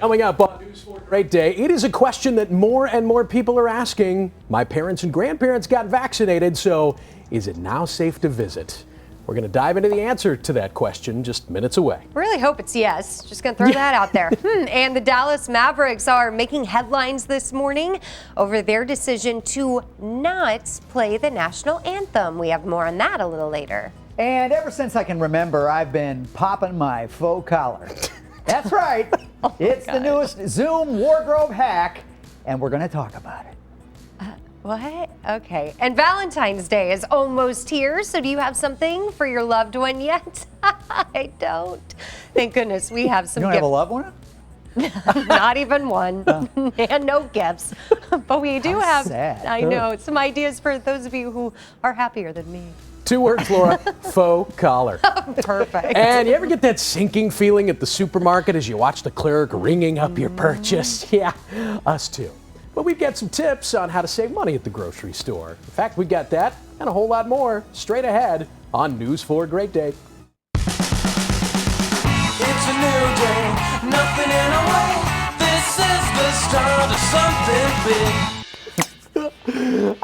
Coming up on News 4 Great Day, it is a question that more and more people are asking. My parents and grandparents got vaccinated, so is it now safe to visit? We're going to dive into the answer to that question just minutes away. Really hope it's yes. Just going to throw that out there. And the Dallas Mavericks are making headlines this morning over their decision to not play the national anthem. We have more on that a little later. And ever since I can remember, I've been popping my faux collar. That's right. It's the newest Zoom wardrobe hack, and we're going to talk about it. What? Okay. And Valentine's Day is almost here, so do you have something for your loved one yet? I don't. Thank goodness we have some You don't gifts. have a loved one? Not even one. And no gifts. But we do have, sad. I know, some ideas for those of you who are happier than me. 2 words, Laura. Faux collar. Perfect. And you ever get that sinking feeling at the supermarket as you watch the clerk ringing up your purchase? Yeah, us too. But we've got some tips on how to save money at the grocery store. In fact, we got that and a whole lot more straight ahead on News 4 Great Day. It's a new day, nothing in a way. This is the start of something big.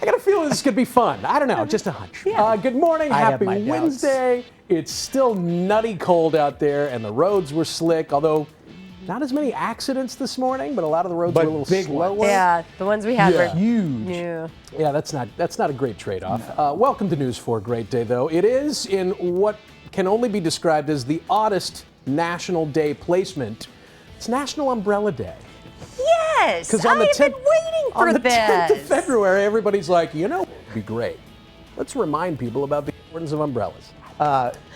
I got a feeling this is going to be fun. I don't know, just a hunch. Good morning, I have happy my doubts. Wednesday. It's still nutty cold out there, and the roads were slick, although not as many accidents this morning, but a lot of the roads were a little slower. Yeah, the ones we had were Huge. new. Yeah, that's not a great trade-off. Welcome to News 4 Great Day, though. It is in what can only be described as the oddest National Day placement. It's National Umbrella Day. Yes, Because on the I've been waiting for on the this. 10th of February, everybody's like, you know, it'd be great. Let's remind people about the importance of umbrellas.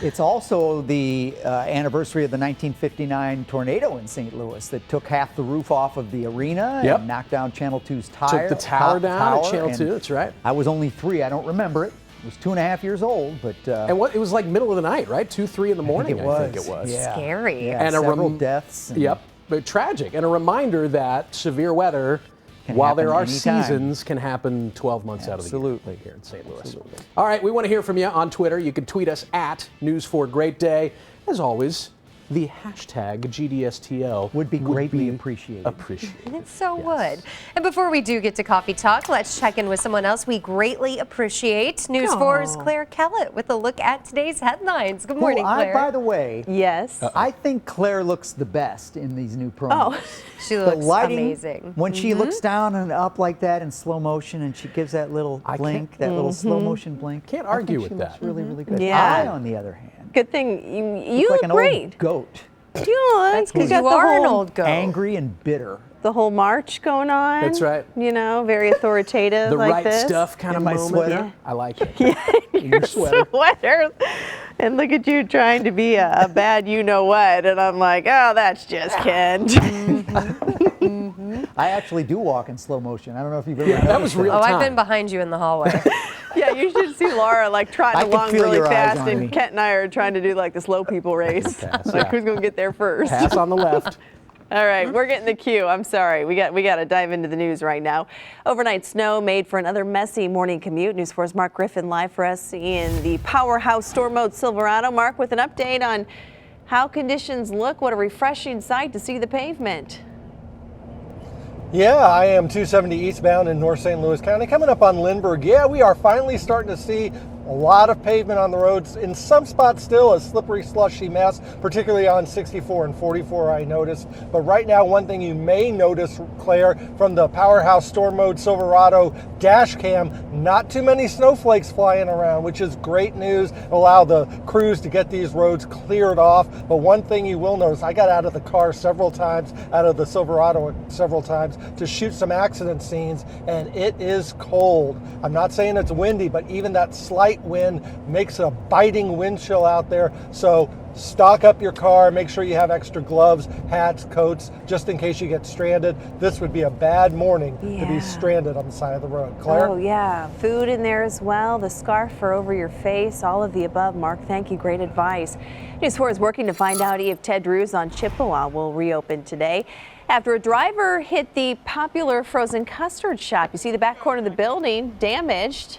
It's also the anniversary of the 1959 tornado in St. Louis that took half the roof off of the arena Yep. and knocked down Channel 2's tower. Took the tower down at Channel and 2, that's right. I was only 3, I don't remember it. I was 2.5 years old, but And it was like middle of the night, right? 2, 3 in the morning, I think it was. Yeah. Scary. Yeah, And several deaths. And Yep, but tragic. And a reminder that severe weather, Can while there are happen anytime. seasons, can happen 12 months out of the year. Absolutely. Here in St. Louis. Absolutely. All right, we want to hear from you on Twitter. You can tweet us at News4GreatDay. As always, the hashtag GDSTL Would be greatly be appreciated. It so would. And before we do get to coffee talk, let's check in with someone else we greatly appreciate. News 4's Claire Kellett with a look at today's headlines. Good morning, Claire. By the way, Yes. I think Claire looks the best in these new promos. Oh. She The looks lighting, amazing. when she looks down and up like that in slow motion and she gives that little blink, that little slow motion blink. Can't I think argue she with looks that. really, really good. Yeah. I, on the other hand, Good thing you look like look an great. old goat. You look. That's because got you the are an whole- old goat. Angry and bitter. The whole march going on. That's right. You know, very authoritative The like right this. stuff kind In of my moment. sweater. I like it. In your sweater. And look at you trying to be a bad you know what. And I'm like, oh, that's just Ken. I actually do walk in slow motion. I don't know if you've ever noticed that was real Oh, time. I've been behind you in the hallway. Yeah, you should see Laura like I trotting can along feel really your eyes fast. on And me. Kent and I are trying to do like the slow people race. Pass, Like yeah. who's going to get there first? Pass on the left. All right, we're getting the cue. I'm sorry. We got to dive into the news right now. Overnight snow made for another messy morning commute. News 4's Mark Griffin live for us in the powerhouse storm mode Silverado. Mark with an update on how conditions look. What a refreshing sight to see the pavement. Yeah, I am 270 eastbound in North St. Louis County. Coming up on Lindbergh, yeah, we are finally starting to see a lot of pavement on the roads. In some spots still a slippery, slushy mess, particularly on 64 and 44 I noticed. But right now, one thing you may notice, Claire, from the powerhouse storm mode Silverado dash cam, not too many snowflakes flying around, which is great news. Allow the crews to get these roads cleared off. But one thing you will notice, I got out of the car several times, out of the Silverado several times, to shoot some accident scenes, and it is cold. I'm not saying it's windy, but even that slight wind makes a biting wind chill out there. So stock up your car, make sure you have extra gloves, hats, coats, just in case you get stranded. This would be a bad morning to be stranded on the side of the road. Claire? Oh, yeah. Food in there as well. The scarf for over your face. All of the above. Mark, thank you. Great advice. News 4 is working to find out if Ted Drew's on Chippewa will reopen today after a driver hit the popular frozen custard shop. You see the back corner of the building damaged.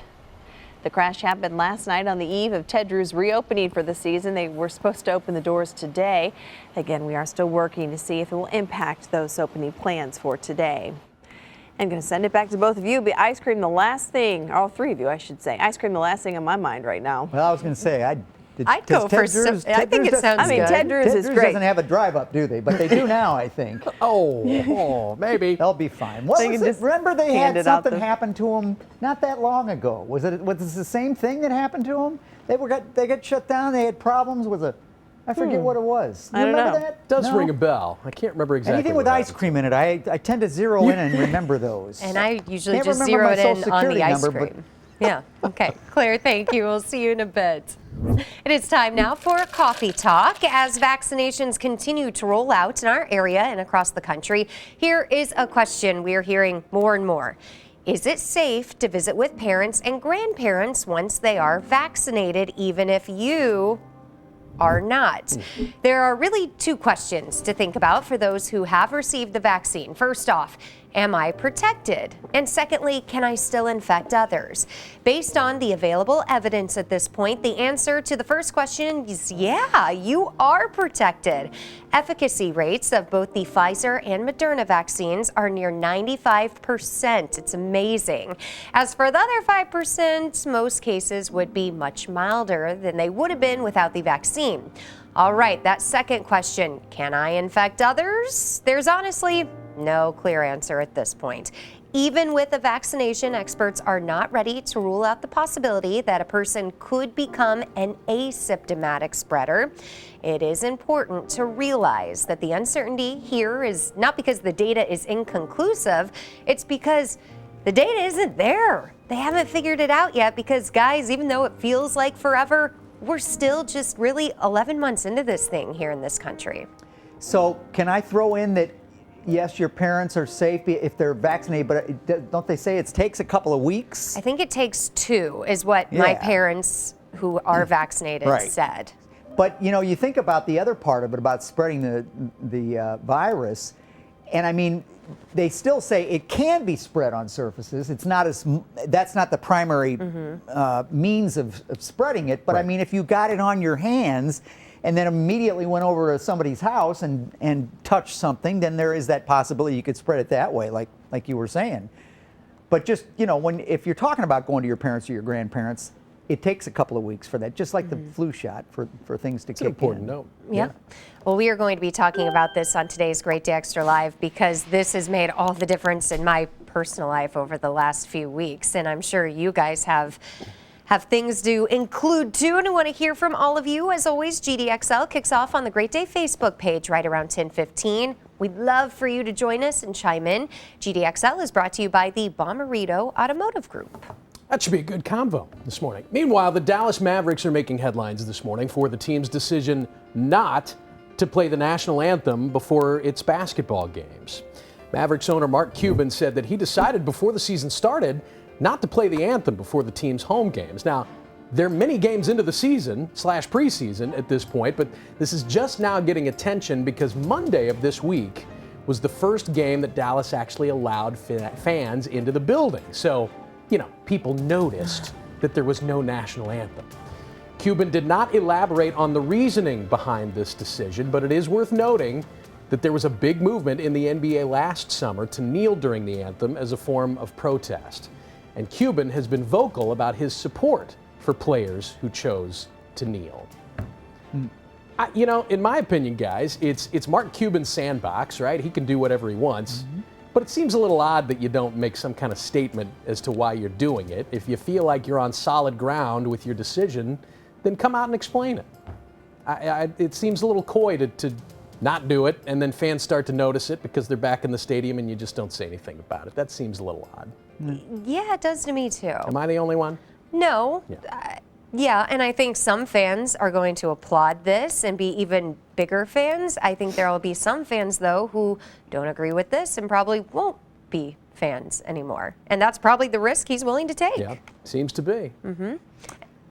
The crash happened last night on the eve of Ted Drew's reopening for the season. They were supposed to open the doors today. Again, we are still working to see if it will impact those opening plans for today. I'm going to send it back to both of you. But ice cream, the last thing, all three of you, I should say. Ice cream, the last thing on my mind right now. Well, I was going to say, I'd go for some. I think it sounds good. Ted Drew's is great. Doesn't have a drive-up, do they? But they do now, I think. Maybe. They'll be fine. What was it? Remember they had something happen to them not that long ago. Was it the same thing that happened to them? They got shut down. They had problems with I forget what it was. I don't remember know. that? Does No? ring a bell. I can't remember exactly. Anything with what ice happened. cream in it, I tend to zero in and remember those. And I usually Can't just remember my zero it in Social on the Security ice number, cream. Yeah. Okay. Claire, thank you. We'll see you in a bit. It is time now for a coffee talk. As vaccinations continue to roll out in our area and across the country, here is a question we are hearing more and more. Is it safe to visit with parents and grandparents once they are vaccinated, even if you are not? There are really two questions to think about for those who have received the vaccine. First off, am I protected? And secondly, can I still infect others? Based on the available evidence at this point, the answer to the first question is yeah, you are protected. Efficacy rates of both the Pfizer and Moderna vaccines are near 95%. It's amazing. As for the other 5%, most cases would be much milder than they would have been without the vaccine. All right, that second question, can I infect others? There's honestly no clear answer at this point. Even with a vaccination, experts are not ready to rule out the possibility that a person could become an asymptomatic spreader. It is important to realize that the uncertainty here is not because the data is inconclusive, it's because the data isn't there. They haven't figured it out yet because, guys, even though it feels like forever, we're still just really 11 months into this thing here in this country. So can I throw in that, yes, your parents are safe if they're vaccinated, but don't they say it takes a couple of weeks? I think it takes 2 is what my parents who are vaccinated said. But, you think about the other part of it, about spreading the virus, and I mean, they still say it can be spread on surfaces. It's not that's not the primary means of spreading it. But I mean, if you got it on your hands and then immediately went over to somebody's house and touched something, then there is that possibility you could spread it that way, like you were saying. But just, if you're talking about going to your parents or your grandparents, it takes a couple of weeks for that, just like the flu shot for things to kick in. It's important to know. Yeah. Well, we are going to be talking about this on today's Great Day Extra Live because this has made all the difference in my personal life over the last few weeks. And I'm sure you guys have things to include too. And I want to hear from all of you. As always, GDXL kicks off on the Great Day Facebook page right around 10:15. We'd love for you to join us and chime in. GDXL is brought to you by the Bommarito Automotive Group. That should be a good convo this morning. Meanwhile, the Dallas Mavericks are making headlines this morning for the team's decision not to play the national anthem before its basketball games. Mavericks owner Mark Cuban said that he decided before the season started not to play the anthem before the team's home games. Now, they're many games into the season / preseason at this point, but this is just now getting attention because Monday of this week was the first game that Dallas actually allowed fans into the building. So, people noticed that there was no national anthem. Cuban did not elaborate on the reasoning behind this decision, but it is worth noting that there was a big movement in the NBA last summer to kneel during the anthem as a form of protest. And Cuban has been vocal about his support for players who chose to kneel. In my opinion, guys, it's Mark Cuban's sandbox, right? He can do whatever he wants. But it seems a little odd that you don't make some kind of statement as to why you're doing it. If you feel like you're on solid ground with your decision, then come out and explain it. It seems a little coy to not do it, and then fans start to notice it because they're back in the stadium and you just don't say anything about it. That seems a little odd. Yeah, it does to me too. Am I the only one? No. Yeah, and I think some fans are going to applaud this and be even bigger fans. I think there will be some fans, though, who don't agree with this and probably won't be fans anymore. And that's probably the risk he's willing to take. Yeah, seems to be.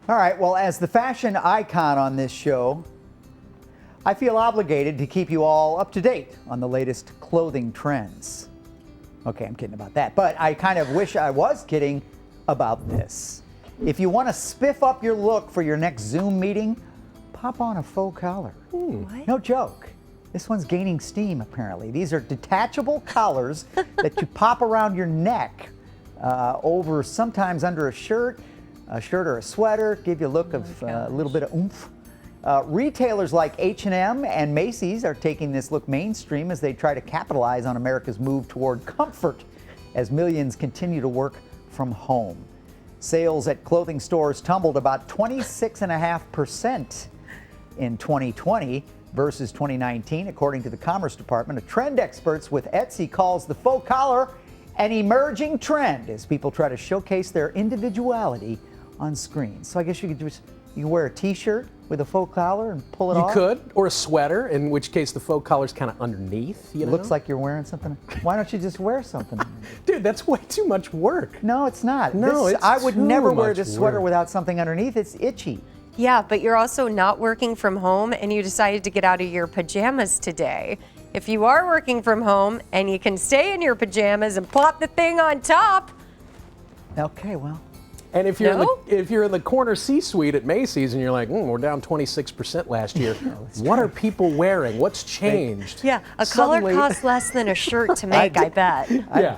All right, well, as the fashion icon on this show, I feel obligated to keep you all up to date on the latest clothing trends. Okay, I'm kidding about that, but I kind of wish I was kidding about this. If you want to spiff up your look for your next Zoom meeting, pop on a faux collar. No joke. This one's gaining steam, apparently. These are detachable collars that you pop around your neck over, sometimes under a shirt or a sweater, give you a look of a little bit of oomph. Retailers like H&M and Macy's are taking this look mainstream as they try to capitalize on America's move toward comfort as millions continue to work from home. Sales at clothing stores tumbled about 26.5% in 2020 versus 2019, according to the Commerce Department. A trend experts with Etsy calls the faux collar an emerging trend as people try to showcase their individuality on screen. So I guess you can wear a t-shirt with a faux collar and pull it off. You could, or a sweater, in which case the faux collar's kind of underneath. You know? Looks like you're wearing something. Why don't you just wear something? Dude, that's way too much work. No, it's not. No, it's I would too never wear much this sweater work. without something underneath. It's itchy. Yeah, but you're also not working from home and you decided to get out of your pajamas today. If you are working from home and you can stay in your pajamas and plop the thing on top. Okay, well. And if you're No? if you're in the corner C-suite at Macy's and you're like, we're down 26% last year, what are people wearing? What's changed? Yeah, a collar costs less than a shirt to make, I bet. Yeah.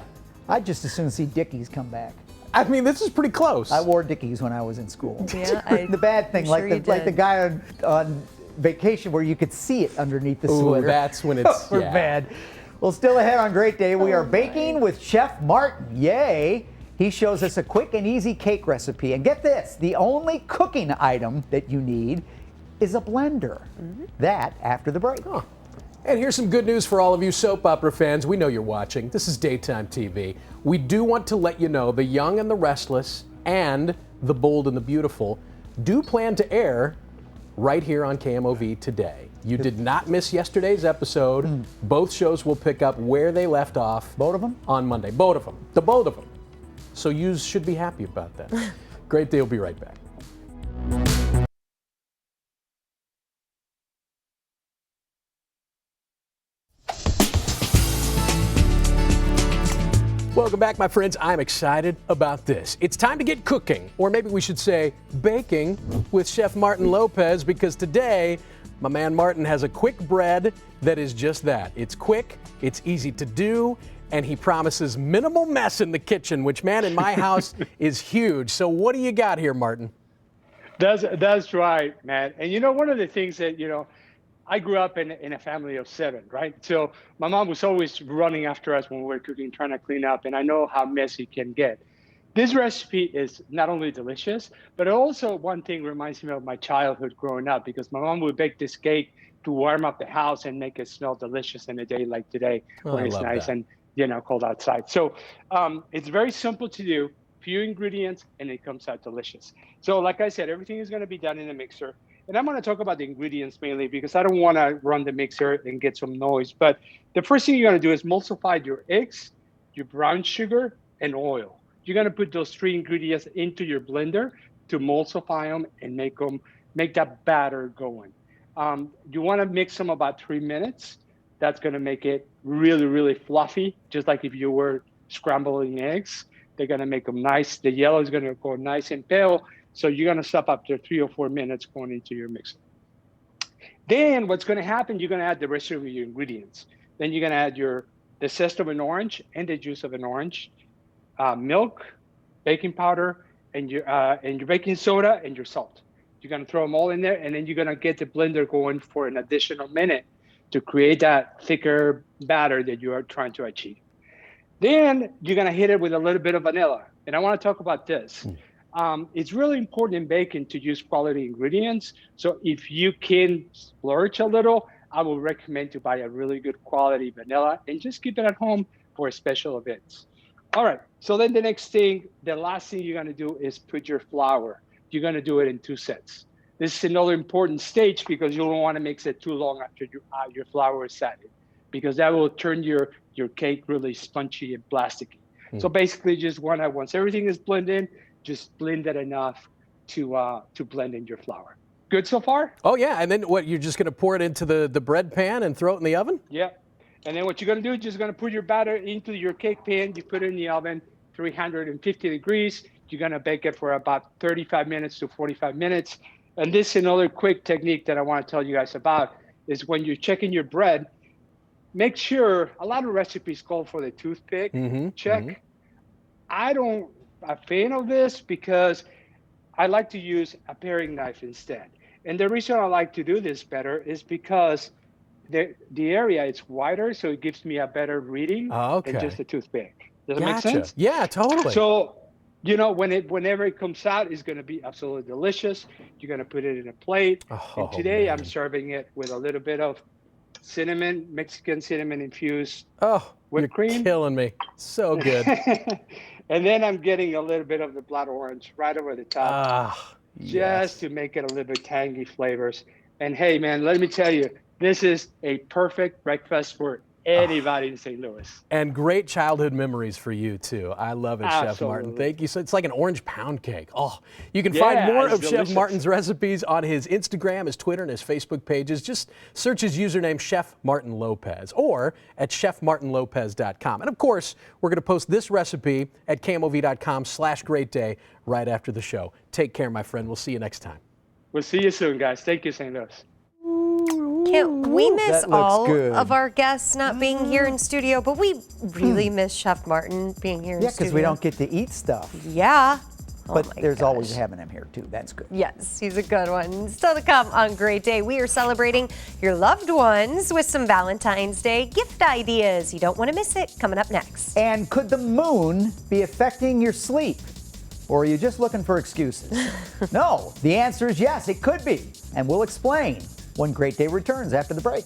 I'd just as soon see Dickies come back. I mean, this is pretty close. I wore Dickies when I was in school. Yeah, The bad thing, I'm like sure the you like the did. guy on vacation where you could see it underneath the Ooh, sweater. that's when it's We're yeah. bad. Well, still ahead on Great Day, we are baking with Chef Martin. Yay! He shows us a quick and easy cake recipe. And get this, the only cooking item that you need is a blender. That after the break. Huh. And here's some good news for all of you soap opera fans. We know you're watching. This is daytime TV. We do want to let you know The Young and the Restless and The Bold and the Beautiful do plan to air right here on KMOV today. You did not miss yesterday's episode. Both shows will pick up where they left off. Both of them? On Monday. Both of them. The both of them. So you should be happy about that. Great Day will be right back. Welcome back, my friends. I'm excited about this. It's time to get cooking, or maybe we should say baking, with Chef Martin Lopez, because today, my man Martin has a quick bread that is just that. It's quick, it's easy to do, and he promises minimal mess in the kitchen, which, man, in my house is huge. So what do you got here, Martin? That's right, man. And you know, one of the things that, I grew up in a family of 7, right? So my mom was always running after us when we were cooking, trying to clean up, and I know how messy it can get. This recipe is not only delicious, but also one thing reminds me of my childhood growing up, because my mom would bake this cake to warm up the house and make it smell delicious in a day like today, when it's nice and cold outside. So it's very simple to do, few ingredients, and it comes out delicious. So like I said, everything is going to be done in a mixer. And I'm going to talk about the ingredients mainly because I don't want to run the mixer and get some noise. But the first thing you're going to do is emulsify your eggs, your brown sugar, and oil. You're going to put those 3 ingredients into your blender to emulsify them and make that batter going. You want to mix them about 3 minutes. That's going to make it really, really fluffy, just like if you were scrambling eggs. They're going to make them nice. The yellow is going to go nice and pale. So you're going to stop up to 3 or 4 minutes going into your mixer. Then what's going to happen, you're going to add the rest of your ingredients. Then you're going to add the zest of an orange and the juice of an orange, milk, baking powder, and your baking soda and your salt. You're going to throw them all in there, and then you're going to get the blender going for an additional minute to create that thicker batter that you are trying to achieve. Then you're going to hit it with a little bit of vanilla. And I want to talk about this. It's really important in baking to use quality ingredients. So if you can splurge a little, I would recommend to buy a really good quality vanilla and just keep it at home for special events. All right, so then the next thing, the last thing you're gonna do is put your flour. You're gonna do it in 2 sets. This is another important stage because you don't wanna mix it too long after your flour is set, because that will turn your cake really spongy and plasticky. So basically just once everything is blended in, just blend it enough to blend in your flour. Good so far? Oh yeah, and then what, you're just gonna pour it into the bread pan and throw it in the oven? Yeah. And then what you're gonna do is just gonna put your batter into your cake pan, you put it in the oven, 350 degrees. You're going to bake it for about 35 minutes to 45 minutes. And this is another quick technique that I want to tell you guys about is when you're checking your bread, make sure a lot of recipes call for the toothpick check. I'm a fan of this because I like to use a paring knife instead. And the reason I like to do this better is because the area is wider, so it gives me a better reading than just a toothpick. Does that make sense? Yeah, totally. So, you know, whenever it comes out, it's going to be absolutely delicious. You're going to put it in a plate. And today I'm serving it with a little bit of cinnamon, Mexican cinnamon infused whipped cream. You're killing me. So good. And then I'm getting a little bit of the blood orange right over the top, just to make it a little bit tangy flavors. And hey, man, let me tell you, this is a perfect breakfast for anybody in St. Louis. And great childhood memories for you, too. I love it, Chef Martin. Thank you. So it's like an orange pound cake. Oh, you can find more of Chef Martin's recipes on his Instagram, his Twitter, and his Facebook pages. Just search his username, Chef Martin Lopez, or at chefmartinlopez.com. And of course, we're going to post this recipe at KMOV.com/greatday right after the show. Take care, my friend. We'll see you next time. We'll see you soon, guys. Thank you, St. Louis. Can't we miss all of our guests not being here in studio, but we really miss Chef Martin being here in studio. Yeah, because we don't get to eat stuff. Yeah. But there's always having him here, too. That's good. Yes, he's a good one. Still to come on Great Day, we are celebrating your loved ones with some Valentine's Day gift ideas. You don't want to miss it. Coming up next. And could the moon be affecting your sleep? Or are you just looking for excuses? No, the answer is yes, it could be. And we'll explain when Great Day returns after the break.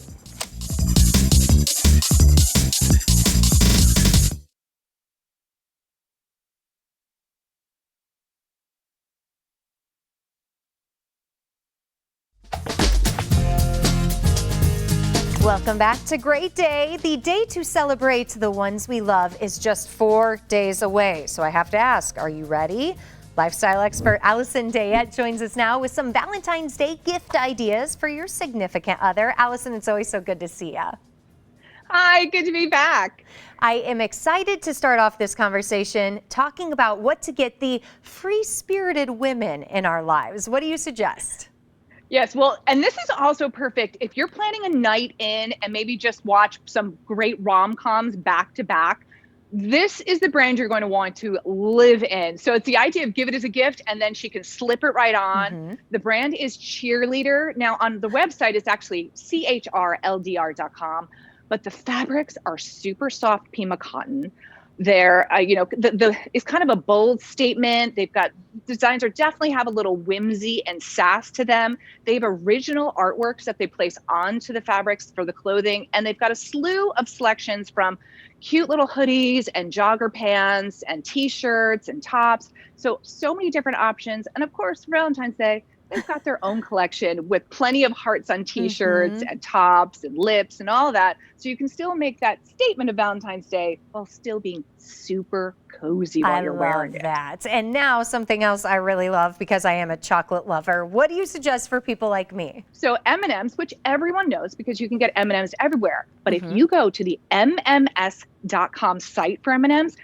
Welcome back to Great Day. The day to celebrate the ones we love is just 4 days away. So I have to ask, are you ready? Lifestyle expert Allison Deyette joins us now with some Valentine's Day gift ideas for your significant other. Allison, it's always so good to see you. Hi, good to be back. I am excited to start off this conversation talking about what to get the free-spirited women in our lives. What do you suggest? Yes, well, and this is also perfect if you're planning a night in and maybe just watch some great rom-coms back to back. This is the brand you're going to want to live in. So it's the idea of give it as a gift and then she can slip it right on. The brand is Cheerleader. Now on the website, it's actually CHRLDR.com, but the fabrics are super soft Pima cotton. They're, it's kind of a bold statement. They've got designs that definitely have a little whimsy and sass to them. They have original artworks that they place onto the fabrics for the clothing. And they've got a slew of selections from cute little hoodies and jogger pants and t-shirts and tops. So many different options. And of course, for Valentine's Day, they've got their own collection with plenty of hearts on t-shirts and tops and lips and all that. So you can still make that statement of Valentine's Day while still being super cozy while you're wearing it. I love that. And now something else I really love because I am a chocolate lover. What do you suggest for people like me? So M&Ms, which everyone knows because you can get M&Ms everywhere. But if you go to the MMS.com site for M&Ms,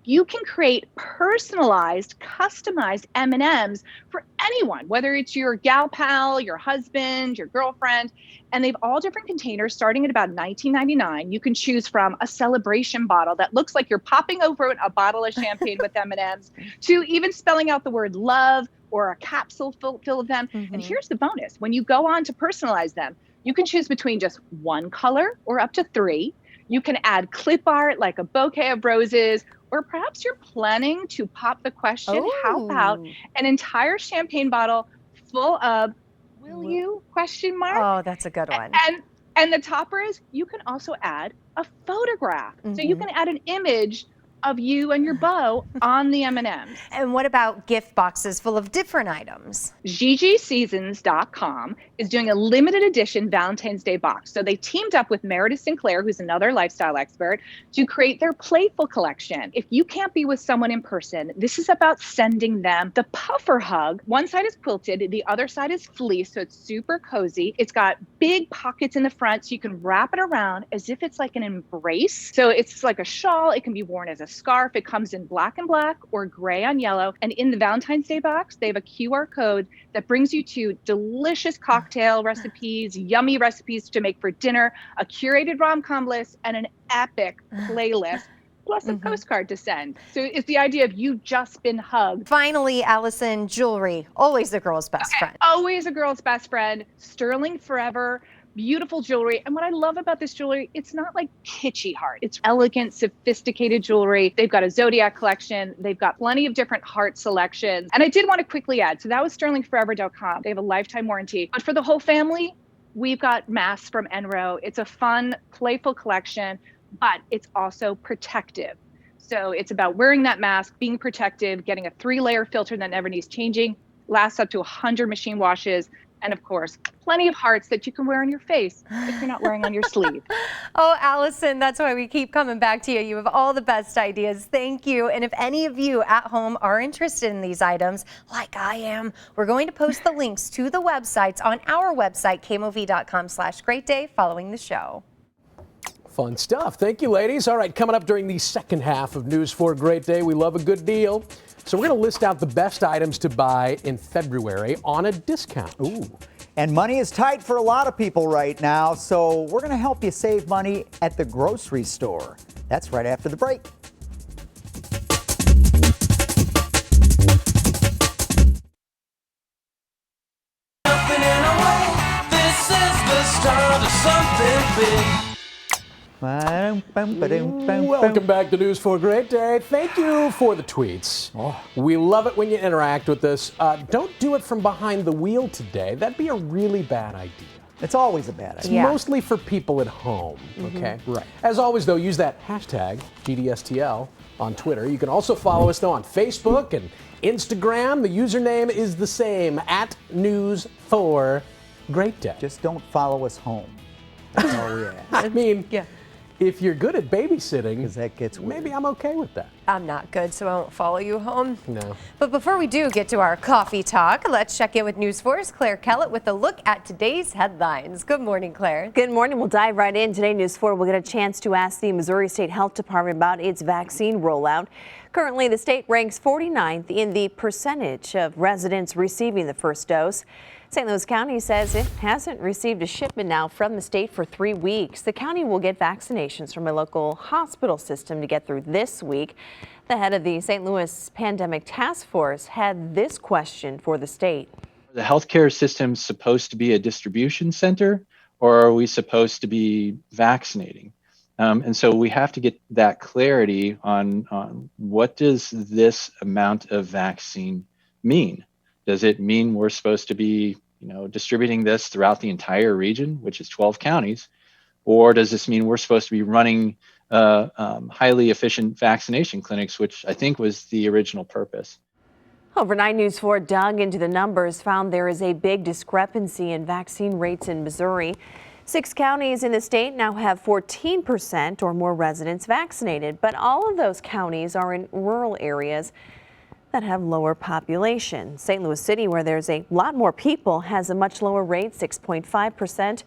you can create personalized, customized M&Ms for anyone, whether it's your gal pal, your husband, your girlfriend, and they've all different containers starting at about $19.99. You can choose from a celebration bottle that looks like you're popping over a bottle of champagne with M&Ms to even spelling out the word love or a capsule full of them. And here's the bonus. When you go on to personalize them, you can choose between just one color or up to 3. You can add clip art like a bouquet of roses, or perhaps you're planning to pop the question, how about an entire champagne bottle full of, will you, question mark? Oh, that's a good one. And the topper is, you can also add a photograph. So you can add an image of you and your beau on the M&Ms. And what about gift boxes full of different items? GGSeasons.com is doing a limited edition Valentine's Day box. So they teamed up with Meredith Sinclair, who's another lifestyle expert, to create their Playful collection. If you can't be with someone in person, this is about sending them the puffer hug. One side is quilted, the other side is fleece, so it's super cozy. It's got big pockets in the front, so you can wrap it around as if it's like an embrace. So it's like a shawl. It can be worn as a scarf. It comes in black and black or gray on yellow. And in the Valentine's Day box, they have a QR code that brings you to delicious cocktail recipes, yummy recipes to make for dinner, a curated rom-com list, and an epic playlist, plus a postcard to send. So it's the idea of you've just been hugged. Finally, Allison, jewelry, always the girl's best friend. Always a girl's best friend, sterling forever. Beautiful jewelry. And what I love about this jewelry, it's not like kitschy heart. It's elegant, sophisticated jewelry. They've got a Zodiac collection. They've got plenty of different heart selections. And I did want to quickly add, so that was sterlingforever.com. They have a lifetime warranty. But for the whole family, we've got masks from Enro. It's a fun, playful collection, but it's also protective. So it's about wearing that mask, being protective, getting a 3-layer filter that never needs changing, lasts up to 100 machine washes, and of course, plenty of hearts that you can wear on your face if you're not wearing on your sleeve. Oh, Allison, that's why we keep coming back to you. You have all the best ideas. Thank you. And if any of you at home are interested in these items, like I am, we're going to post the links to the websites on our website, KMOV.com/greatday, following the show. Fun stuff. Thank you, ladies. All right, coming up during the second half of News for a Great Day, we love a good deal. So we're going to list out the best items to buy in February on a discount. Ooh. And money is tight for a lot of people right now, so we're going to help you save money at the grocery store. That's right after the break. Nothing in a way. This is the start of something big. Welcome back to News for a Great Day. Thank you for the tweets. We love it when you interact with us. Don't do it from behind the wheel today. That'd be a really bad idea. It's always a bad It's idea. mostly for people at home, okay? Right. As always, though, use that hashtag GDSTL on Twitter. You can also follow us, though, on Facebook and Instagram. The username is the same, @News4Greatday. Just don't follow us home. That's all we ask. I mean, Yeah. if you're good at babysitting, Because that gets weird. maybe I'm okay with that. I'm not good, so I won't follow you home. No. But before we do get to our coffee talk, let's check in with News 4's Claire Kellett with a look at today's headlines. Good morning, Claire. Good morning. We'll dive right in. Today, News 4 will get a chance to ask the Missouri State Health Department about its vaccine rollout. Currently, the state ranks 49th in the percentage of residents receiving the first dose. St. Louis County says it hasn't received a shipment now from the state for 3 weeks. The county will get vaccinations from a local hospital system to get through this week. The head of the St. Louis Pandemic Task Force had this question for the state. The healthcare system supposed to be a distribution center, or are we supposed to be vaccinating? And so we have to get that clarity on what does this amount of vaccine mean? Does it mean we're supposed to be, distributing this throughout the entire region, which is 12 counties, or does this mean we're supposed to be running highly efficient vaccination clinics, which I think was the original purpose? Overnight News 4 dug into the numbers, found there is a big discrepancy in vaccine rates in Missouri. 6 counties in the state now have 14% or more residents vaccinated, but all of those counties are in rural areas that have lower population. St. Louis City, where there's a lot more people, has a much lower rate, 6.5%.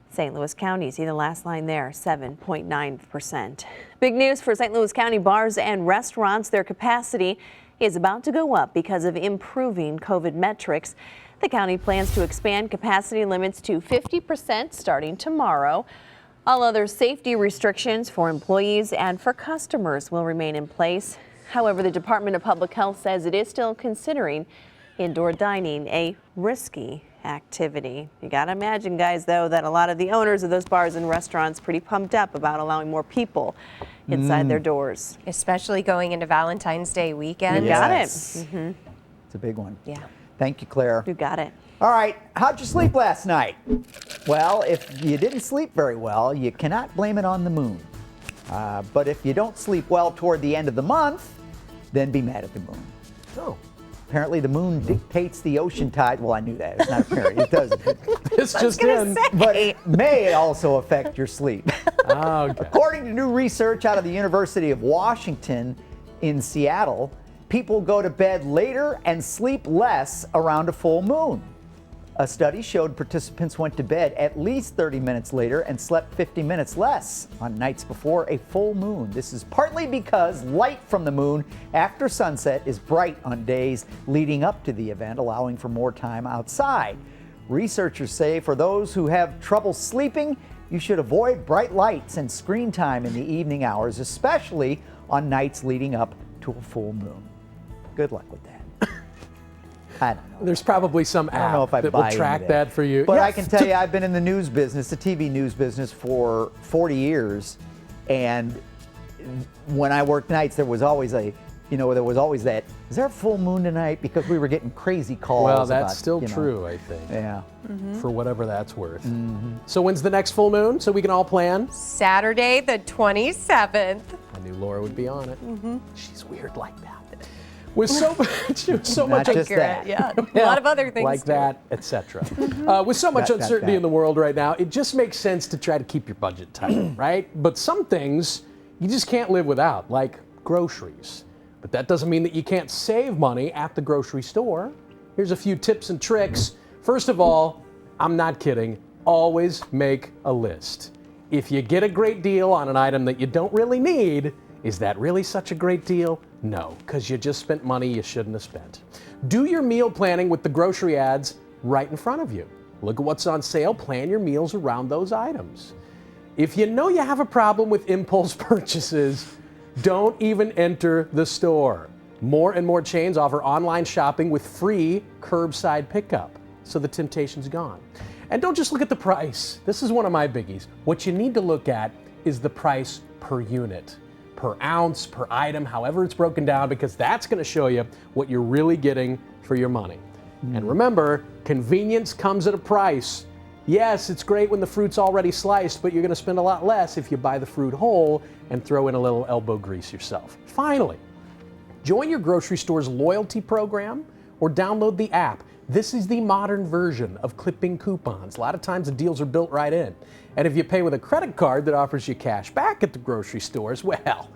St. Louis County, see the last line there, 7.9%. Big news for St. Louis County bars and restaurants. Their capacity is about to go up because of improving COVID metrics. The county plans to expand capacity limits to 50% starting tomorrow. All other safety restrictions for employees and for customers will remain in place. However, the Department of Public Health says it is still considering indoor dining a risky activity. You got to imagine, guys, though, that a lot of the owners of those bars and restaurants pretty pumped up about allowing more people inside their doors. Especially going into Valentine's Day weekend. You got it. It's a big one. Yeah, Thank you, Claire. you got it. All right, how'd you sleep last night? Well, if you didn't sleep very well, you cannot blame it on the moon. But if you don't sleep well toward the end of the month, then be mad at the moon. Oh. Apparently the moon dictates the ocean tide. Well, I knew that. It's not apparent. It does. It's just in. But it may also affect your sleep. Oh, okay. According to new research out of the University of Washington in Seattle, people go to bed later and sleep less around a full moon. A study showed participants went to bed at least 30 minutes later and slept 50 minutes less on nights before a full moon. This is partly because light from the moon after sunset is bright on days leading up to the event, allowing for more time outside. Researchers say for those who have trouble sleeping, you should avoid bright lights and screen time in the evening hours, especially on nights leading up to a full moon. Good luck with that. I don't know. There's probably some I don't know app if I that will buy track into that for you. But Yeah, I can tell you, I've been in the news business, the TV news business, for 40 years, and when I worked nights, there was always that. Is there a full moon tonight? Because we were getting crazy calls. Well, that's about, still true, I think. Yeah. For whatever that's worth. So when's the next full moon so we can all plan? Saturday, the 27th. I knew Laura would be on it. She's weird like that. With so much Not just that. Yeah, a lot of other things like too. that, etc. With so much uncertainty in the world right now, it just makes sense to try to keep your budget tight, right? But some things you just can't live without, like groceries. But that doesn't mean that you can't save money at the grocery store. Here's a few tips and tricks. First of all, I'm not kidding, always make a list. If you get a great deal on an item that you don't really need, is that really such a great deal? No, because you just spent money you shouldn't have spent. Do your meal planning with the grocery ads right in front of you. Look at what's on sale, plan your meals around those items. If you know you have a problem with impulse purchases, don't even enter the store. More and more chains offer online shopping with free curbside pickup, so the temptation's gone. And don't just look at the price. This is one of my biggies. What you need to look at is the price per unit, per ounce, per item, however it's broken down, because that's going to show you what you're really getting for your money. And remember, convenience comes at a price. Yes, it's great when the fruit's already sliced, but you're going to spend a lot less if you buy the fruit whole and throw in a little elbow grease yourself. Finally, join your grocery store's loyalty program or download the app. This is the modern version of clipping coupons. A lot of times the deals are built right in. And if you pay with a credit card that offers you cash back at the grocery stores, well,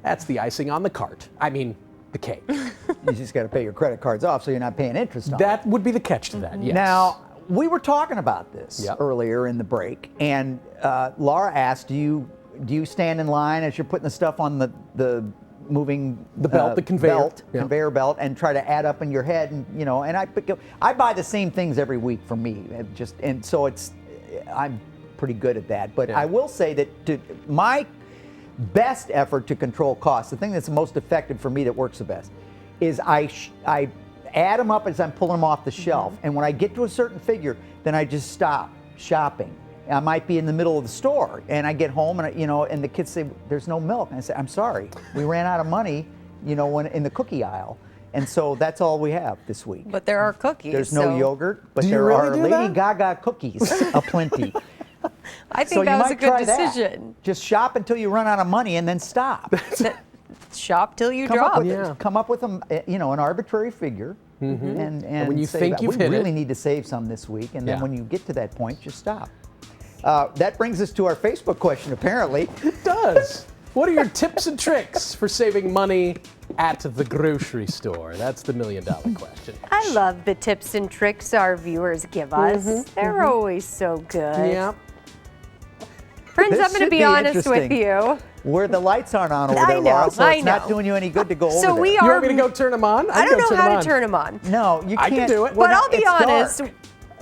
that's the icing on the cart. I mean, the cake. You just got to pay your credit cards off so you're not paying interest on it. That would be the catch to that, yes. Now, we were talking about this Yep. earlier in the break, and Laura asked, do you stand in line as you're putting the stuff on the moving The belt, the conveyor. Yeah. conveyor belt, and try to add up in your head, and I buy the same things every week for me, and so I'm pretty good at that. But Yeah. I will say that my best effort to control costs, the thing that's the most effective for me that works the best, is I add them up as I'm pulling them off the shelf, and when I get to a certain figure, then I just stop shopping. I might be in the middle of the store, and I get home, and and the kids say, "There's no milk," and I say, "I'm sorry, we ran out of money, when in the cookie aisle." And so that's all we have this week. But there are cookies. There's no yogurt, but Do you there really are do Lady that? Gaga cookies aplenty. I So think that you was a might good try that. decision. Just shop until you run out of money and then stop. Shop till you Come drop. up with an arbitrary figure. And when you say think that you've we hit really it. need to save some this week, and then Yeah. when you get to that point, just stop. That brings us to our Facebook question, apparently. It does. What are your tips and tricks for saving money at the grocery store? That's the $1 million question. I love the tips and tricks our viewers give us. They're always so good. Yeah. Friends, This I'm going to should be be honest with interesting. you. Where the lights aren't on over I there, Laura, know, so I it's not know. doing you any good to go over So there. we You are. want me to go turn them on? I can don't go know turn how them to turn them on. No, you I can't. can do it. We're But not- I'll be it's honest. dark.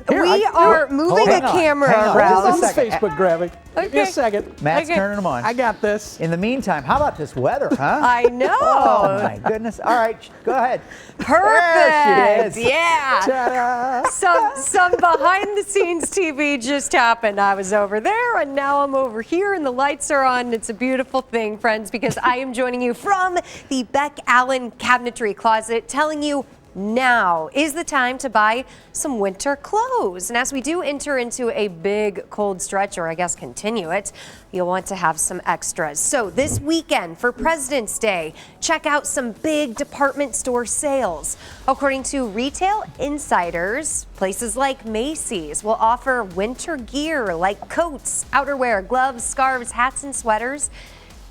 Here, We I can do are it. moving Hang a on, camera hang on. around. Just a This is second. Facebook grabbing. Give me a Okay. second. Matt's Okay. turning them on. I got this. In the meantime, how about this weather, huh? I know. Oh my goodness! All right, go ahead. Perfect. There she is. Yeah. Ta-da. Some behind the scenes TV just happened. I was over there and now I'm over here and the lights are on. It's a beautiful thing, friends, because I am joining you from the Beck Allen Cabinetry Closet, telling you now is the time to buy some winter clothes. And as we do enter into a big cold stretch, or I guess continue it, you'll want to have some extras. So this weekend for President's Day, check out some big department store sales. According to retail insiders, places like Macy's will offer winter gear like coats, outerwear, gloves, scarves, hats, and sweaters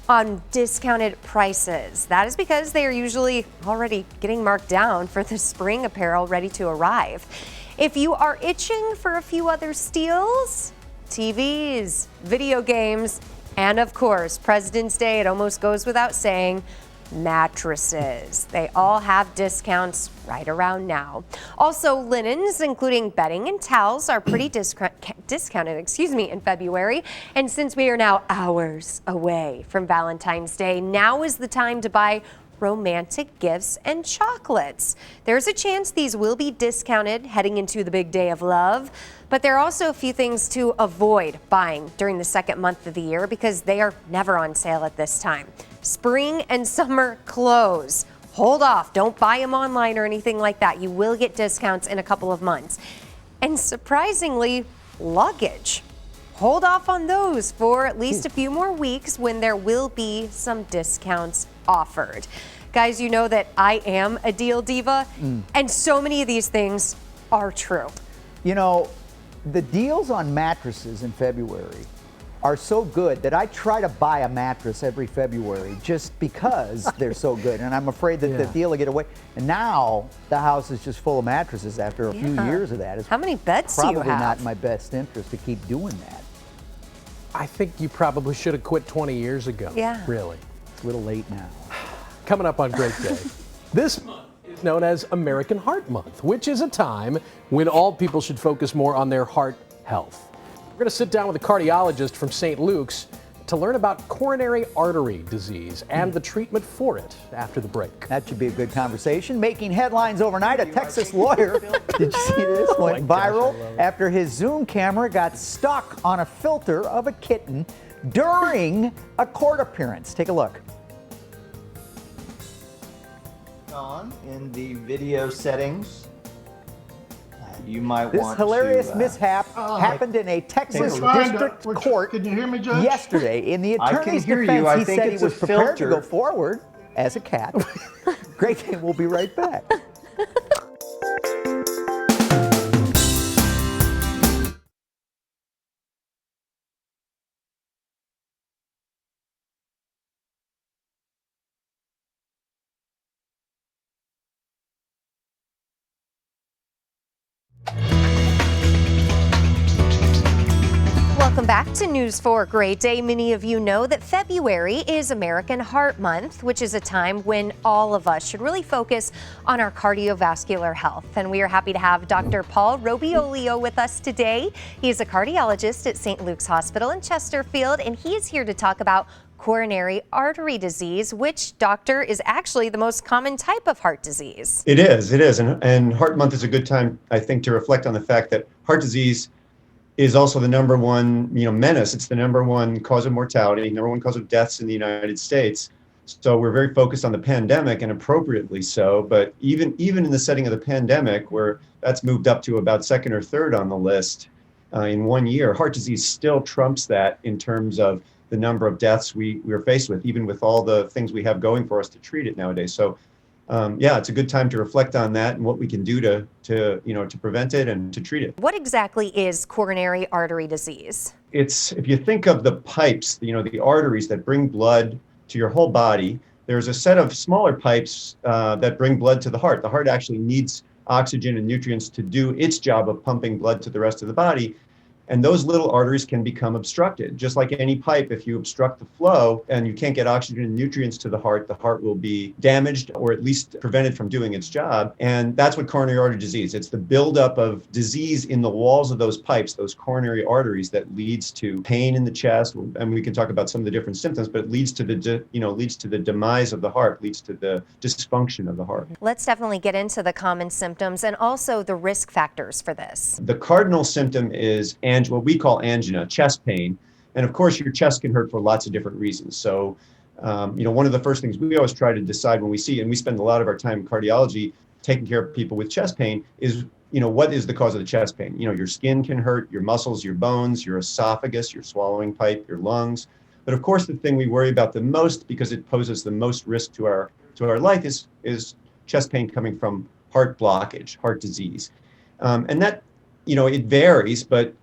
on discounted prices. That is because they are usually already getting marked down for the spring apparel ready to arrive. If you are itching for a few other steals, TVs, video games, and of course, President's Day, it almost goes without saying, mattresses. They all have discounts right around now. Also, linens, including bedding and towels, are pretty discounted, in February. And since we are now hours away from Valentine's Day, now is the time to buy romantic gifts and chocolates. There's a chance these will be discounted heading into the big day of love, but there are also a few things to avoid buying during the second month of the year because they are never on sale at this time. Spring and summer clothes. Hold off. Don't buy them online or anything like that. You will get discounts in a couple of months. And surprisingly, luggage. Hold off on those for at least a few more weeks when there will be some discounts offered. Guys, you know that I am a deal diva, and so many of these things are true. You know, the deals on mattresses in February are so good that I try to buy a mattress every February just because they're so good, and I'm afraid that the deal will get away. And now the house is just full of mattresses after a few years of that. It's how many beds do you have? Probably not in my best interest to keep doing that. I think you probably should have quit 20 years ago. Yeah. Really. It's a little late now. Coming up on Great Day. This month is known as American Heart Month, which is a time when all people should focus more on their heart health. We're going to sit down with a cardiologist from St. Luke's to learn about coronary artery disease and the treatment for it after the break. That should be a good conversation. Making headlines overnight, a Texas lawyer, did you see this? Went viral after his Zoom camera got stuck on a filter of a kitten during a court appearance. Take a look. On in the video settings, you might This want hilarious to, mishap happened in a Texas district court Can you hear me, Judge? yesterday. In the I can attorney's hear you. defense, I he think said he it's a was prepared to filter. go forward as a cat. Great day. We'll be right back. Welcome back to News 4 Great Day. Many of you know that February is American Heart Month, which is a time when all of us should really focus on our cardiovascular health. And we are happy to have Dr. Paul Robiolio with us today. He is a cardiologist at St. Luke's Hospital in Chesterfield, and he is here to talk about coronary artery disease, which, doctor, is actually the most common type of heart disease. It is. And Heart Month is a good time, I think, to reflect on the fact that heart disease is also the number one, menace. It's the number one cause of mortality, number one cause of deaths in the United States. So we're very focused on the pandemic, and appropriately so. But even in the setting of the pandemic, where that's moved up to about second or third on the list in 1 year, heart disease still trumps that in terms of the number of deaths we're faced with, even with all the things we have going for us to treat it nowadays. So it's a good time to reflect on that and what we can do to prevent it and to treat it. What exactly is coronary artery disease? It's, if you think of the pipes, the arteries that bring blood to your whole body, there's a set of smaller pipes that bring blood to the heart. The heart actually needs oxygen and nutrients to do its job of pumping blood to the rest of the body. And those little arteries can become obstructed. Just like any pipe, if you obstruct the flow and you can't get oxygen and nutrients to the heart will be damaged or at least prevented from doing its job. And that's what coronary artery disease. It's the buildup of disease in the walls of those pipes, those coronary arteries, that leads to pain in the chest. And we can talk about some of the different symptoms, but it leads to the demise of the heart, leads to the dysfunction of the heart. Let's definitely get into the common symptoms and also the risk factors for this. The cardinal symptom is what we call angina, chest pain. And of course, your chest can hurt for lots of different reasons. So, one of the first things we always try to decide when we see, and we spend a lot of our time in cardiology taking care of people with chest pain, is, what is the cause of the chest pain? Your skin can hurt, your muscles, your bones, your esophagus, your swallowing pipe, your lungs. But of course, the thing we worry about the most, because it poses the most risk to our life, is chest pain coming from heart blockage, heart disease. And that, it varies, but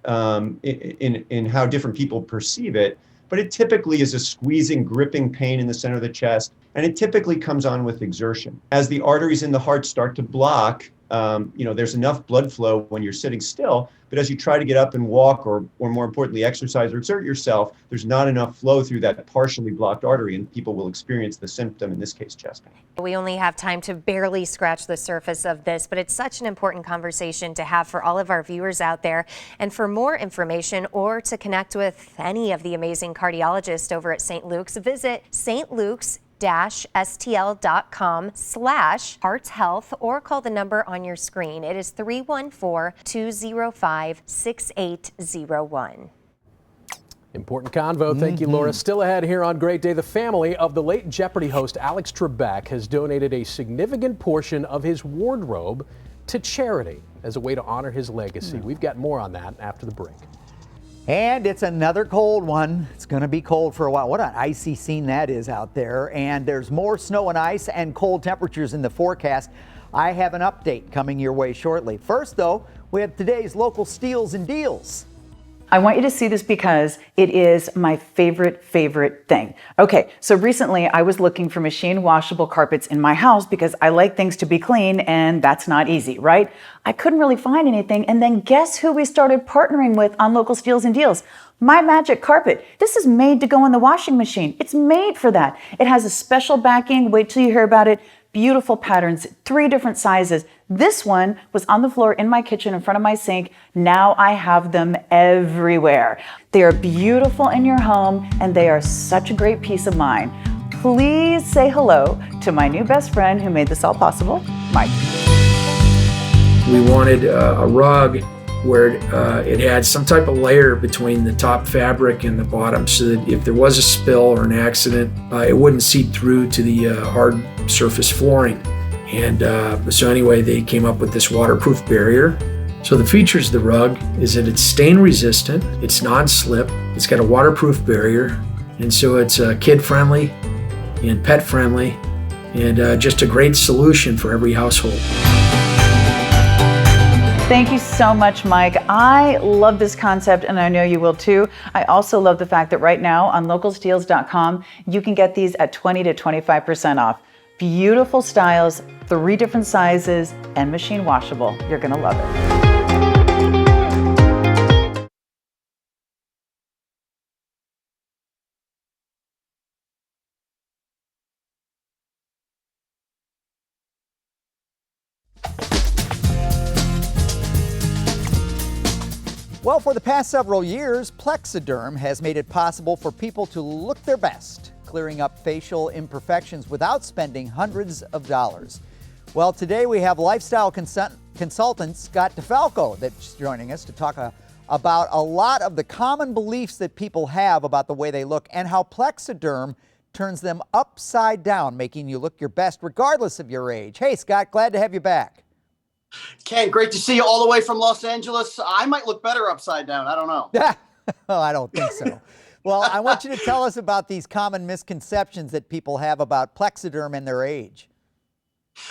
in how different people perceive it. But it typically is a squeezing, gripping pain in the center of the chest, and it typically comes on with exertion. As the arteries in the heart start to block, there's enough blood flow when you're sitting still, but as you try to get up and walk or more importantly, exercise or exert yourself, there's not enough flow through that partially blocked artery, and people will experience the symptom, in this case, chest pain. We only have time to barely scratch the surface of this, but it's such an important conversation to have for all of our viewers out there. And for more information or to connect with any of the amazing cardiologists over at St. Luke's, visit stluke's-stl.com/heartshealth or call the number on your screen. It is 314-205-6801. Important convo. Thank you, Laura. Still ahead here on Great Day, the family of the late Jeopardy host Alex Trebek has donated a significant portion of his wardrobe to charity as a way to honor his legacy. We've got more on that after the break. And it's another cold one. It's going to be cold for a while. What an icy scene that is out there. And there's more snow and ice and cold temperatures in the forecast. I have an update coming your way shortly. First, though, we have today's local steals and deals. I want you to see this because it is my favorite thing. Okay, so recently I was looking for machine washable carpets in my house because I like things to be clean, and that's not easy, right? I couldn't really find anything, and then guess who we started partnering with on Local Steals and Deals? My Magic Carpet. This is made to go in the washing machine. It's made for that. It has a special backing. Wait till you hear about it. Beautiful patterns, 3 different sizes. This one was on the floor in my kitchen in front of my sink. Now I have them everywhere. They are beautiful in your home, and they are such a great peace of mind. Please say hello to my new best friend who made this all possible, Mike. We wanted a rug where it had some type of layer between the top fabric and the bottom so that if there was a spill or an accident, it wouldn't seep through to the hard surface flooring. And so anyway, they came up with this waterproof barrier. So the features of the rug is that it's stain resistant, it's non-slip, it's got a waterproof barrier, and so it's kid friendly and pet friendly, and just a great solution for every household. Thank you so much, Mike. I love this concept, and I know you will too. I also love the fact that right now on localsteals.com, you can get these at 20 to 25% off. Beautiful styles, 3 different sizes, and machine washable. You're gonna love it. Well, for the past several years, Plexaderm has made it possible for people to look their best, clearing up facial imperfections without spending hundreds of dollars. Well, today we have lifestyle consultant Scott DeFalco that's joining us to talk about a lot of the common beliefs that people have about the way they look and how Plexaderm turns them upside down, making you look your best regardless of your age. Hey, Scott, glad to have you back. Ken, great to see you all the way from Los Angeles. I might look better upside down. I don't know. Oh, I don't think so. Well, I want you to tell us about these common misconceptions that people have about Plexaderm and their age.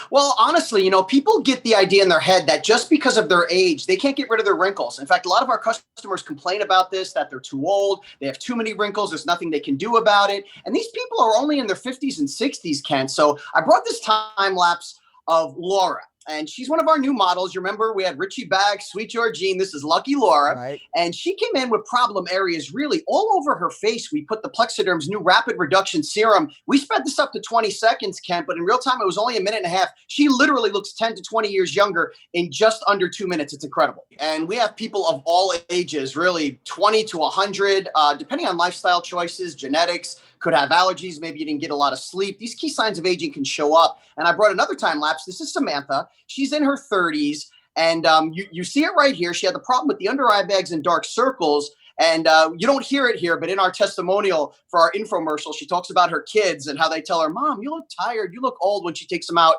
Well, honestly, people get the idea in their head that just because of their age, they can't get rid of their wrinkles. In fact, a lot of our customers complain about this, that they're too old, they have too many wrinkles, there's nothing they can do about it. And these people are only in their 50s and 60s, Ken. So I brought this time lapse of Laura. And she's one of our new models. You remember we had Richie Bag, Sweet Georgine. This is Lucky Laura. Right. And she came in with problem areas really all over her face. We put the Plexaderm's new rapid reduction serum. We sped this up to 20 seconds, Kent, but in real time, it was only a minute and a half. She literally looks 10 to 20 years younger in just under 2 minutes. It's incredible. And we have people of all ages, really 20 to 100, depending on lifestyle choices, genetics, could have allergies, maybe you didn't get a lot of sleep. These key signs of aging can show up. And I brought another time lapse. This is Samantha. She's in her 30s. And you see it right here. She had the problem with the under eye bags and dark circles. And you don't hear it here, but in our testimonial for our infomercial, she talks about her kids and how they tell her, Mom, you look tired, you look old when she takes them out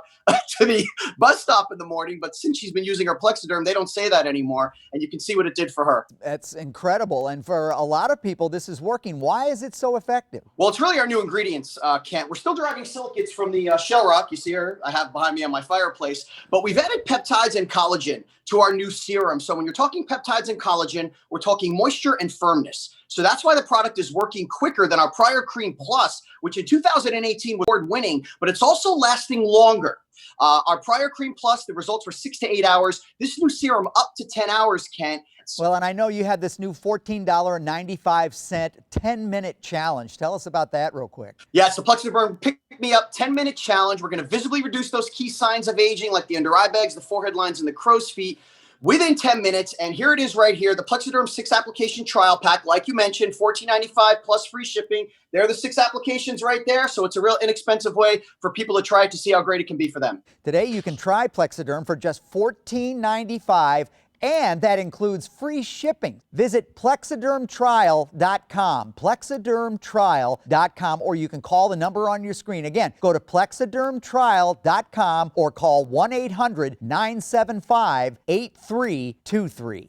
to the bus stop in the morning. But since she's been using her Plexaderm, they don't say that anymore. And you can see what it did for her. That's incredible. And for a lot of people, this is working. Why is it so effective? Well, it's really our new ingredients, Kent. We're still deriving silicates from the shell rock. You see her, I have behind me on my fireplace. But we've added peptides and collagen to our new serum. So when you're talking peptides and collagen, we're talking moisture and and firmness. So that's why the product is working quicker than our prior Cream Plus, which in 2018 was award-winning, but it's also lasting longer. Our prior Cream Plus, the results were 6 to 8 hours. This new serum up to 10 hours, Kent. Well, and I know you had this new $14.95 10-minute challenge. Tell us about that real quick. Yeah, it's the Plexaderm Pick Me Up 10-minute challenge. We're going to visibly reduce those key signs of aging like the under eye bags, the forehead lines, and the crow's feet within 10 minutes. And here it is right here, the Plexaderm 6-application trial pack. Like you mentioned, $14.95 plus free shipping. There are the 6 applications right there. So it's a real inexpensive way for people to try it to see how great it can be for them. Today, you can try Plexaderm for just $14.95. And that includes free shipping. Visit plexadermtrial.com, plexadermtrial.com, or you can call the number on your screen. Again, go to plexadermtrial.com or call 1-800-975-8323.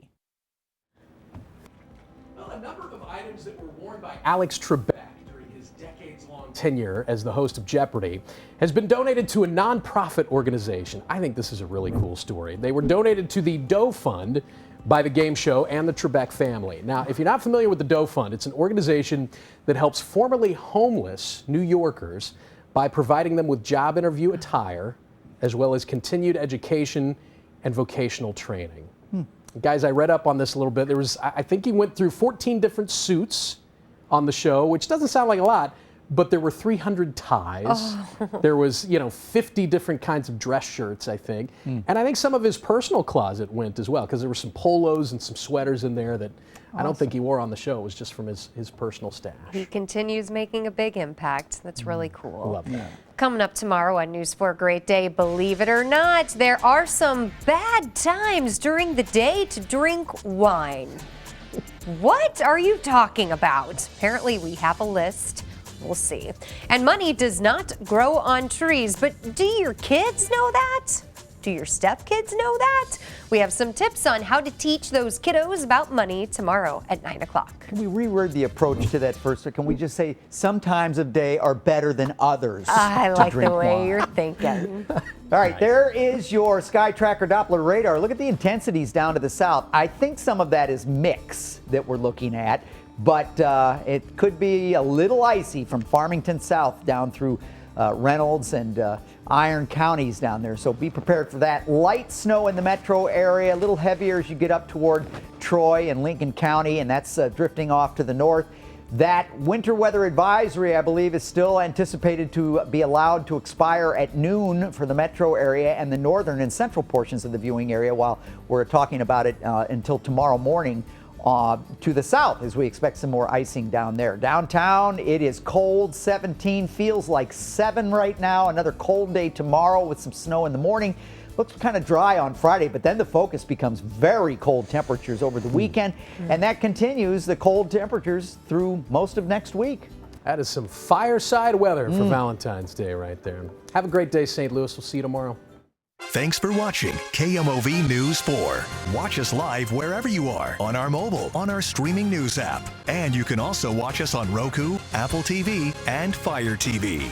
Well, a number of items that were worn by Alex Trebek during his decades-long tenure as the host of Jeopardy has been donated to a nonprofit organization. I think this is a really cool story. They were donated to the Doe Fund by the game show and the Trebek family. Now, if you're not familiar with the Doe Fund, it's an organization that helps formerly homeless New Yorkers by providing them with job interview attire, as well as continued education and vocational training. Guys, I read up on this a little bit. There was, I think he went through 14 different suits on the show, which doesn't sound like a lot, but there were 300 ties. Oh. There was, 50 different kinds of dress shirts, I think. And I think some of his personal closet went as well, because there were some polos and some sweaters in there that I don't think he wore on the show. It was just from his personal stash. He continues making a big impact. That's really cool. Love that. Coming up tomorrow on News 4 Great Day, believe it or not, there are some bad times during the day to drink wine. What are you talking about? Apparently, we have a list. We'll see. And money does not grow on trees, but do your kids know that? Do your stepkids know that? We have some tips on how to teach those kiddos about money tomorrow at 9 o'clock. Can we reword the approach to that first? Or can we just say some times of day are better than others? I to like drink the way wine? you're thinking. All right, there is your Sky Tracker Doppler radar. Look at the intensities down to the south. I think some of that is mix that we're looking at, but it could be a little icy from Farmington south down through Reynolds and Iron counties down there, so be prepared for that. Light snow in the metro area, a little heavier as you get up toward Troy and Lincoln County, and that's drifting off to the north. That winter weather advisory, I believe, is still anticipated to be allowed to expire at noon for the metro area and the northern and central portions of the viewing area, while we're talking about it until tomorrow morning. To the south, as we expect some more icing down there. Downtown, it is cold, 17, feels like 7 right now. Another cold day tomorrow with some snow in the morning. Looks kind of dry on Friday, but then the focus becomes very cold temperatures over the weekend, and that continues the cold temperatures through most of next week. That is some fireside weather for Valentine's Day right there. Have a great day, St. Louis. We'll see you tomorrow. Thanks for watching KMOV News 4. Watch us live wherever you are on our mobile, on our streaming news app. And you can also watch us on Roku, Apple TV, and Fire TV.